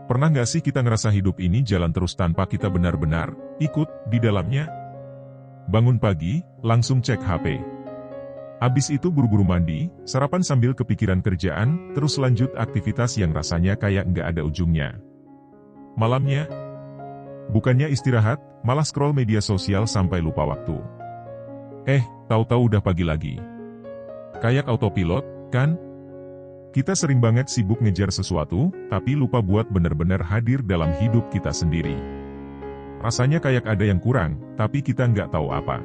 Pernah nggak sih kita ngerasa hidup ini jalan terus tanpa kita benar-benar ikut di dalamnya? Bangun pagi, langsung cek HP. Abis itu buru-buru mandi, sarapan sambil kepikiran kerjaan, terus lanjut aktivitas yang rasanya kayak nggak ada ujungnya. Malamnya, bukannya istirahat, malah scroll media sosial sampai lupa waktu. Tahu-tahu udah pagi lagi. Kayak autopilot, kan? Kita sering banget sibuk ngejar sesuatu, tapi lupa buat benar-benar hadir dalam hidup kita sendiri. Rasanya kayak ada yang kurang, tapi kita nggak tahu apa.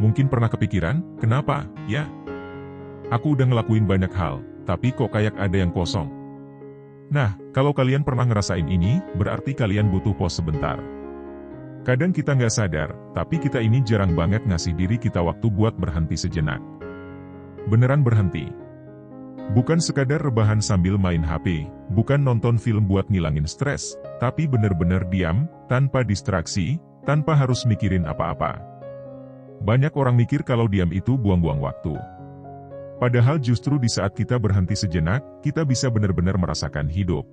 Mungkin pernah kepikiran, kenapa, ya? Aku udah ngelakuin banyak hal, tapi kok kayak ada yang kosong. Nah, kalau kalian pernah ngerasain ini, berarti kalian butuh pause sebentar. Kadang kita nggak sadar, tapi kita ini jarang banget ngasih diri kita waktu buat berhenti sejenak. Beneran berhenti. Bukan sekadar rebahan sambil main HP, bukan nonton film buat ngilangin stres, tapi bener-bener diam, tanpa distraksi, tanpa harus mikirin apa-apa. Banyak orang mikir kalau diam itu buang-buang waktu. Padahal justru di saat kita berhenti sejenak, kita bisa benar-benar merasakan hidup.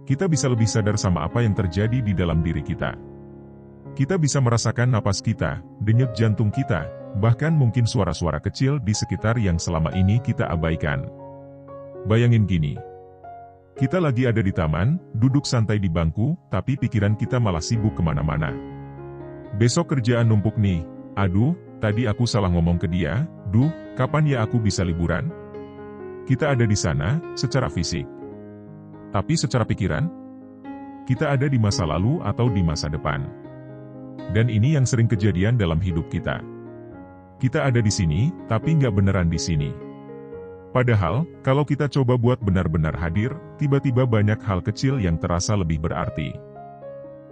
Kita bisa lebih sadar sama apa yang terjadi di dalam diri kita. Kita bisa merasakan napas kita, denyut jantung kita, bahkan mungkin suara-suara kecil di sekitar yang selama ini kita abaikan. Bayangin gini. Kita lagi ada di taman, duduk santai di bangku, tapi pikiran kita malah sibuk kemana-mana. Besok kerjaan numpuk nih. Aduh, tadi aku salah ngomong ke dia. Duh, kapan ya aku bisa liburan? Kita ada di sana, secara fisik. Tapi secara pikiran, kita ada di masa lalu atau di masa depan. Dan ini yang sering kejadian dalam hidup kita. Kita ada di sini, tapi nggak beneran di sini. Padahal, kalau kita coba buat benar-benar hadir, tiba-tiba banyak hal kecil yang terasa lebih berarti.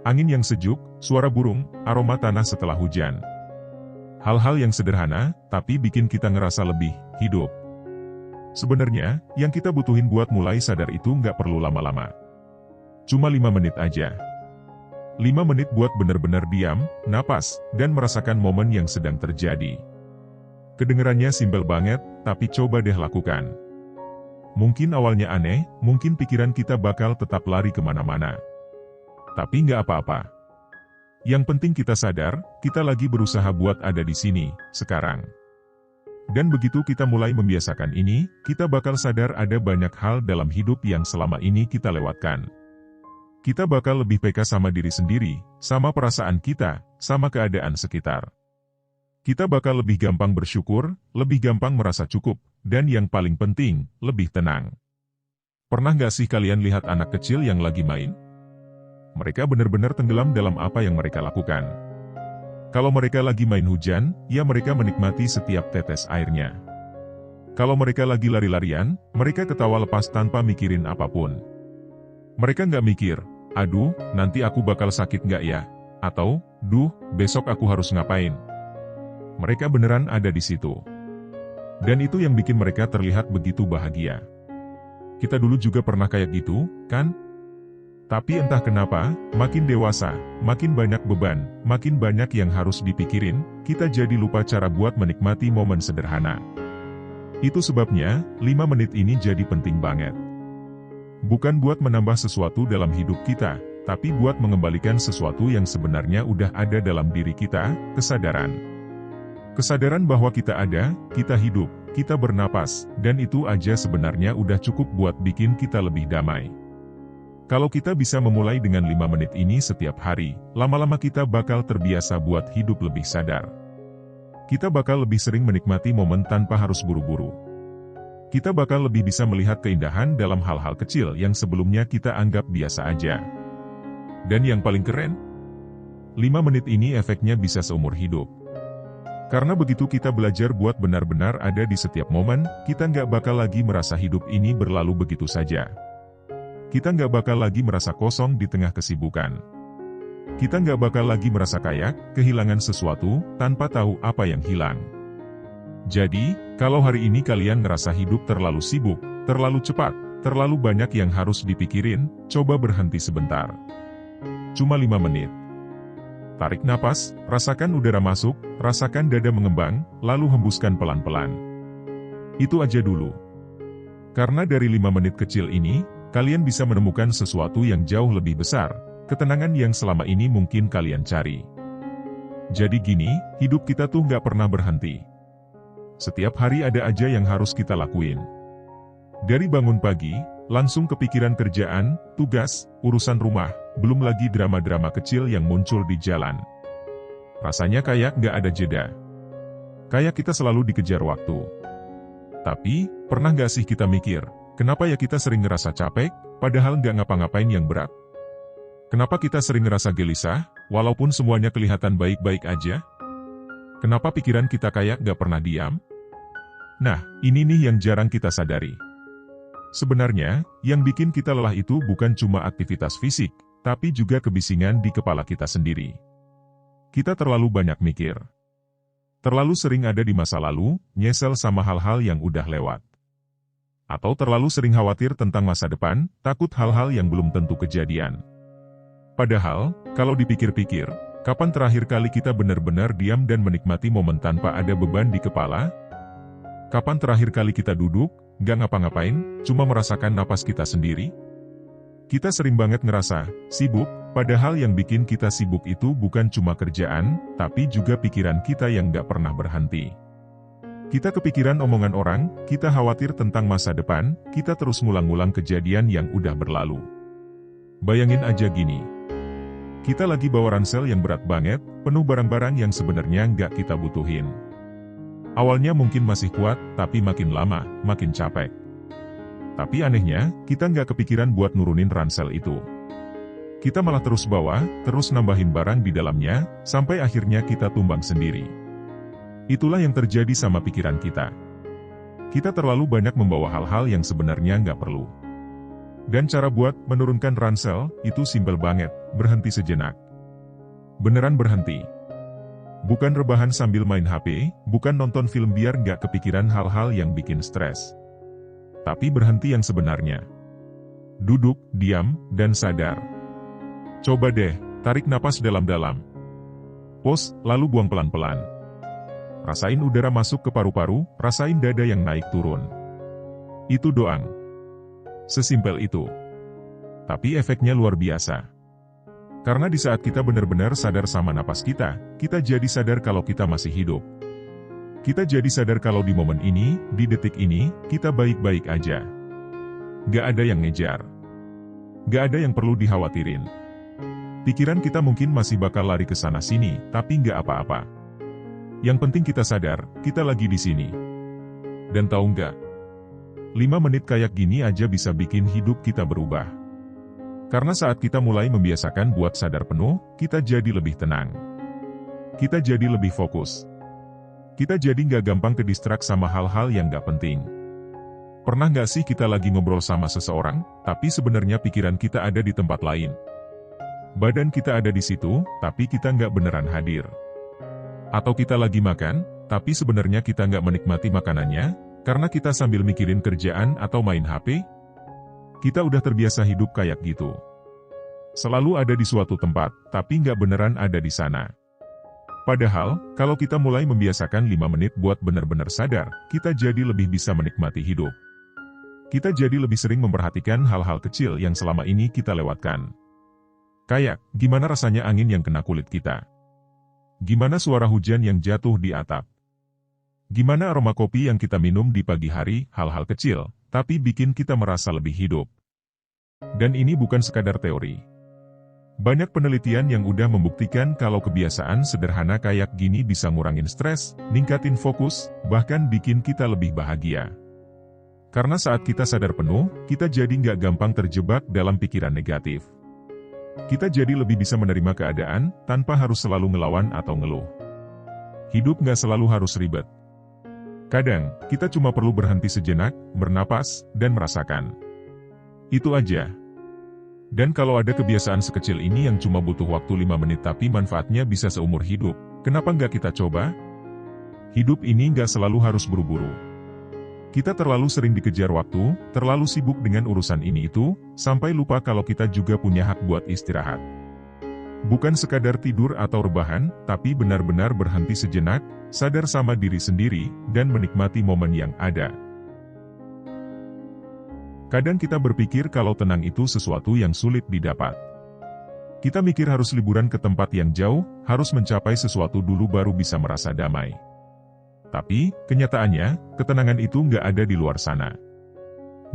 Angin yang sejuk, suara burung, aroma tanah setelah hujan. Hal-hal yang sederhana, tapi bikin kita ngerasa lebih hidup. Sebenarnya, yang kita butuhin buat mulai sadar itu nggak perlu lama-lama. Cuma 5 menit aja. 5 menit buat benar-benar diam, napas, dan merasakan momen yang sedang terjadi. Kedengerannya simpel banget, tapi coba deh lakukan. Mungkin awalnya aneh, mungkin pikiran kita bakal tetap lari kemana-mana. Tapi nggak apa-apa. Yang penting kita sadar, kita lagi berusaha buat ada di sini, sekarang. Dan begitu kita mulai membiasakan ini, kita bakal sadar ada banyak hal dalam hidup yang selama ini kita lewatkan. Kita bakal lebih peka sama diri sendiri, sama perasaan kita, sama keadaan sekitar. Kita bakal lebih gampang bersyukur, lebih gampang merasa cukup, dan yang paling penting, lebih tenang. Pernah nggak sih kalian lihat anak kecil yang lagi main? Mereka benar-benar tenggelam dalam apa yang mereka lakukan. Kalau mereka lagi main hujan, ya mereka menikmati setiap tetes airnya. Kalau mereka lagi lari-larian, mereka ketawa lepas tanpa mikirin apapun. Mereka nggak mikir, aduh, nanti aku bakal sakit nggak ya? Atau, duh, besok aku harus ngapain? Mereka beneran ada di situ. Dan itu yang bikin mereka terlihat begitu bahagia. Kita dulu juga pernah kayak gitu, kan? Tapi entah kenapa, makin dewasa, makin banyak beban, makin banyak yang harus dipikirin, kita jadi lupa cara buat menikmati momen sederhana. Itu sebabnya, 5 menit ini jadi penting banget. Bukan buat menambah sesuatu dalam hidup kita, tapi buat mengembalikan sesuatu yang sebenarnya udah ada dalam diri kita, kesadaran. Kesadaran bahwa kita ada, kita hidup, kita bernapas, dan itu aja sebenarnya udah cukup buat bikin kita lebih damai. Kalau kita bisa memulai dengan 5 menit ini setiap hari, lama-lama kita bakal terbiasa buat hidup lebih sadar. Kita bakal lebih sering menikmati momen tanpa harus buru-buru. Kita bakal lebih bisa melihat keindahan dalam hal-hal kecil yang sebelumnya kita anggap biasa aja. Dan yang paling keren, 5 menit ini efeknya bisa seumur hidup. Karena begitu kita belajar buat benar-benar ada di setiap momen, kita nggak bakal lagi merasa hidup ini berlalu begitu saja. Kita nggak bakal lagi merasa kosong di tengah kesibukan. Kita nggak bakal lagi merasa kayak kehilangan sesuatu, tanpa tahu apa yang hilang. Jadi, kalau hari ini kalian ngerasa hidup terlalu sibuk, terlalu cepat, terlalu banyak yang harus dipikirin, coba berhenti sebentar. Cuma 5 menit. Tarik napas, rasakan udara masuk, rasakan dada mengembang, lalu hembuskan pelan-pelan. Itu aja dulu. Karena dari 5 menit kecil ini, kalian bisa menemukan sesuatu yang jauh lebih besar, ketenangan yang selama ini mungkin kalian cari. Jadi gini, hidup kita tuh nggak pernah berhenti. Setiap hari ada aja yang harus kita lakuin. Dari bangun pagi, langsung kepikiran kerjaan, tugas, urusan rumah, belum lagi drama-drama kecil yang muncul di jalan. Rasanya kayak nggak ada jeda. Kayak kita selalu dikejar waktu. Tapi, pernah nggak sih kita mikir, kenapa ya kita sering ngerasa capek, padahal nggak ngapa-ngapain yang berat? Kenapa kita sering ngerasa gelisah, walaupun semuanya kelihatan baik-baik aja? Kenapa pikiran kita kayak nggak pernah diam? Nah, ini nih yang jarang kita sadari. Sebenarnya, yang bikin kita lelah itu bukan cuma aktivitas fisik, tapi juga kebisingan di kepala kita sendiri. Kita terlalu banyak mikir. Terlalu sering ada di masa lalu, nyesel sama hal-hal yang udah lewat. Atau terlalu sering khawatir tentang masa depan, takut hal-hal yang belum tentu kejadian. Padahal, kalau dipikir-pikir, kapan terakhir kali kita benar-benar diam dan menikmati momen tanpa ada beban di kepala? Kapan terakhir kali kita duduk, gak ngapa-ngapain, cuma merasakan napas kita sendiri? Kita sering banget ngerasa sibuk, padahal yang bikin kita sibuk itu bukan cuma kerjaan, tapi juga pikiran kita yang gak pernah berhenti. Kita kepikiran omongan orang, kita khawatir tentang masa depan, kita terus ngulang-ngulang kejadian yang udah berlalu. Bayangin aja gini. Kita lagi bawa ransel yang berat banget, penuh barang-barang yang sebenarnya nggak kita butuhin. Awalnya mungkin masih kuat, tapi makin lama, makin capek. Tapi anehnya, kita nggak kepikiran buat nurunin ransel itu. Kita malah terus bawa, terus nambahin barang di dalamnya, sampai akhirnya kita tumbang sendiri. Itulah yang terjadi sama pikiran kita. Kita terlalu banyak membawa hal-hal yang sebenarnya nggak perlu. Dan cara buat menurunkan ransel, itu simpel banget, berhenti sejenak. Beneran berhenti. Bukan rebahan sambil main HP, bukan nonton film biar nggak kepikiran hal-hal yang bikin stres. Tapi berhenti yang sebenarnya. Duduk, diam, dan sadar. Coba deh, tarik napas dalam-dalam. Pause, lalu buang pelan-pelan. Rasain udara masuk ke paru-paru, rasain dada yang naik turun. Itu doang. Sesimpel itu. Tapi efeknya luar biasa. Karena di saat kita benar-benar sadar sama napas kita jadi sadar kalau kita masih hidup. Kita jadi sadar kalau di momen ini, di detik ini, kita baik-baik aja. Gak ada yang ngejar. Gak ada yang perlu dikhawatirin. Pikiran kita mungkin masih bakal lari ke sana-sini, tapi gak apa-apa. Yang penting kita sadar, kita lagi di sini. Dan tahu nggak? 5 menit kayak gini aja bisa bikin hidup kita berubah. Karena saat kita mulai membiasakan buat sadar penuh, kita jadi lebih tenang. Kita jadi lebih fokus. Kita jadi nggak gampang kedistrak sama hal-hal yang nggak penting. Pernah nggak sih kita lagi ngobrol sama seseorang, tapi sebenarnya pikiran kita ada di tempat lain? Badan kita ada di situ, tapi kita nggak beneran hadir. Atau kita lagi makan, tapi sebenarnya kita nggak menikmati makanannya, karena kita sambil mikirin kerjaan atau main HP? Kita udah terbiasa hidup kayak gitu. Selalu ada di suatu tempat, tapi nggak beneran ada di sana. Padahal, kalau kita mulai membiasakan 5 menit buat benar-benar sadar, kita jadi lebih bisa menikmati hidup. Kita jadi lebih sering memperhatikan hal-hal kecil yang selama ini kita lewatkan. Kayak, gimana rasanya angin yang kena kulit kita? Gimana suara hujan yang jatuh di atap? Gimana aroma kopi yang kita minum di pagi hari, hal-hal kecil, tapi bikin kita merasa lebih hidup. Dan ini bukan sekadar teori. Banyak penelitian yang udah membuktikan kalau kebiasaan sederhana kayak gini bisa ngurangin stres, ningkatin fokus, bahkan bikin kita lebih bahagia. Karena saat kita sadar penuh, kita jadi nggak gampang terjebak dalam pikiran negatif. Kita jadi lebih bisa menerima keadaan, tanpa harus selalu ngelawan atau ngeluh. Hidup nggak selalu harus ribet. Kadang, kita cuma perlu berhenti sejenak, bernapas, dan merasakan. Itu aja. Dan kalau ada kebiasaan sekecil ini yang cuma butuh waktu 5 menit tapi manfaatnya bisa seumur hidup, kenapa nggak kita coba? Hidup ini nggak selalu harus buru-buru. Kita terlalu sering dikejar waktu, terlalu sibuk dengan urusan ini itu, sampai lupa kalau kita juga punya hak buat istirahat. Bukan sekadar tidur atau rebahan, tapi benar-benar berhenti sejenak, sadar sama diri sendiri, dan menikmati momen yang ada. Kadang kita berpikir kalau tenang itu sesuatu yang sulit didapat. Kita mikir harus liburan ke tempat yang jauh, harus mencapai sesuatu dulu baru bisa merasa damai. Tapi, kenyataannya, ketenangan itu nggak ada di luar sana.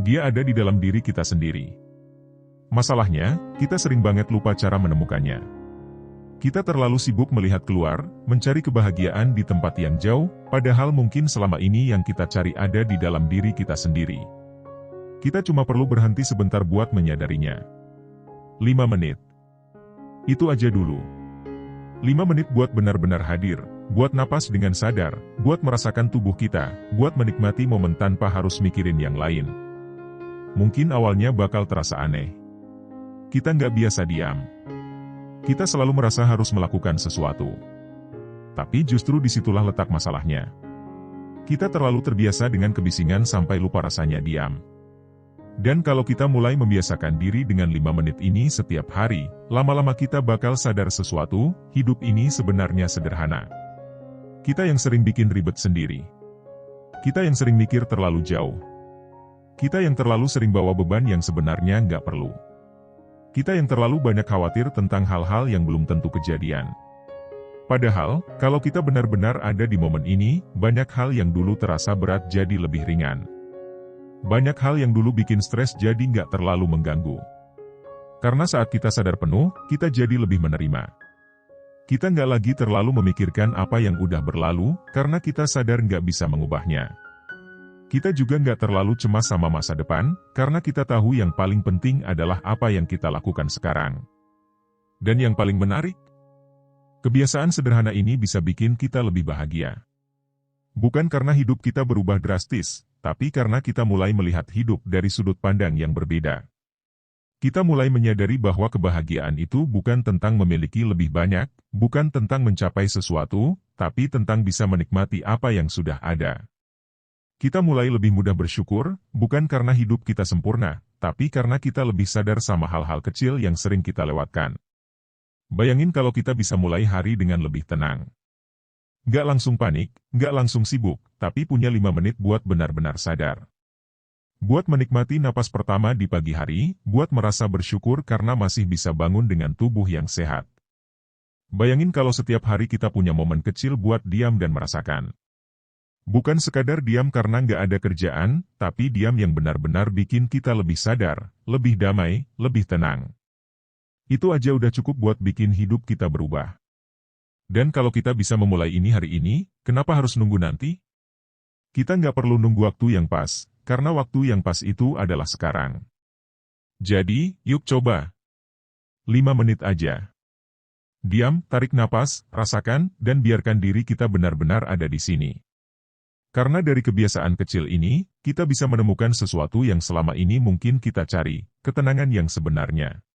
Dia ada di dalam diri kita sendiri. Masalahnya, kita sering banget lupa cara menemukannya. Kita terlalu sibuk melihat keluar, mencari kebahagiaan di tempat yang jauh, padahal mungkin selama ini yang kita cari ada di dalam diri kita sendiri. Kita cuma perlu berhenti sebentar buat menyadarinya. 5 menit. Itu aja dulu. 5 menit buat benar-benar hadir, buat napas dengan sadar, buat merasakan tubuh kita, buat menikmati momen tanpa harus mikirin yang lain. Mungkin awalnya bakal terasa aneh. Kita nggak biasa diam. Kita selalu merasa harus melakukan sesuatu. Tapi justru disitulah letak masalahnya. Kita terlalu terbiasa dengan kebisingan sampai lupa rasanya diam. Dan kalau kita mulai membiasakan diri dengan 5 menit ini setiap hari, lama-lama kita bakal sadar sesuatu, hidup ini sebenarnya sederhana. Kita yang sering bikin ribet sendiri. Kita yang sering mikir terlalu jauh. Kita yang terlalu sering bawa beban yang sebenarnya nggak perlu. Kita yang terlalu banyak khawatir tentang hal-hal yang belum tentu kejadian. Padahal, kalau kita benar-benar ada di momen ini, banyak hal yang dulu terasa berat jadi lebih ringan. Banyak hal yang dulu bikin stres jadi nggak terlalu mengganggu. Karena saat kita sadar penuh, kita jadi lebih menerima. Kita nggak lagi terlalu memikirkan apa yang udah berlalu, karena kita sadar nggak bisa mengubahnya. Kita juga nggak terlalu cemas sama masa depan, karena kita tahu yang paling penting adalah apa yang kita lakukan sekarang. Dan yang paling menarik, kebiasaan sederhana ini bisa bikin kita lebih bahagia. Bukan karena hidup kita berubah drastis, tapi karena kita mulai melihat hidup dari sudut pandang yang berbeda. Kita mulai menyadari bahwa kebahagiaan itu bukan tentang memiliki lebih banyak, bukan tentang mencapai sesuatu, tapi tentang bisa menikmati apa yang sudah ada. Kita mulai lebih mudah bersyukur, bukan karena hidup kita sempurna, tapi karena kita lebih sadar sama hal-hal kecil yang sering kita lewatkan. Bayangin kalau kita bisa mulai hari dengan lebih tenang. Nggak langsung panik, nggak langsung sibuk, tapi punya 5 menit buat benar-benar sadar. Buat menikmati napas pertama di pagi hari, buat merasa bersyukur karena masih bisa bangun dengan tubuh yang sehat. Bayangin kalau setiap hari kita punya momen kecil buat diam dan merasakan. Bukan sekadar diam karena nggak ada kerjaan, tapi diam yang benar-benar bikin kita lebih sadar, lebih damai, lebih tenang. Itu aja udah cukup buat bikin hidup kita berubah. Dan kalau kita bisa memulai ini hari ini, kenapa harus nunggu nanti? Kita nggak perlu nunggu waktu yang pas, karena waktu yang pas itu adalah sekarang. Jadi, yuk coba. 5 menit aja. Diam, tarik napas, rasakan, dan biarkan diri kita benar-benar ada di sini. Karena dari kebiasaan kecil ini, kita bisa menemukan sesuatu yang selama ini mungkin kita cari, ketenangan yang sebenarnya.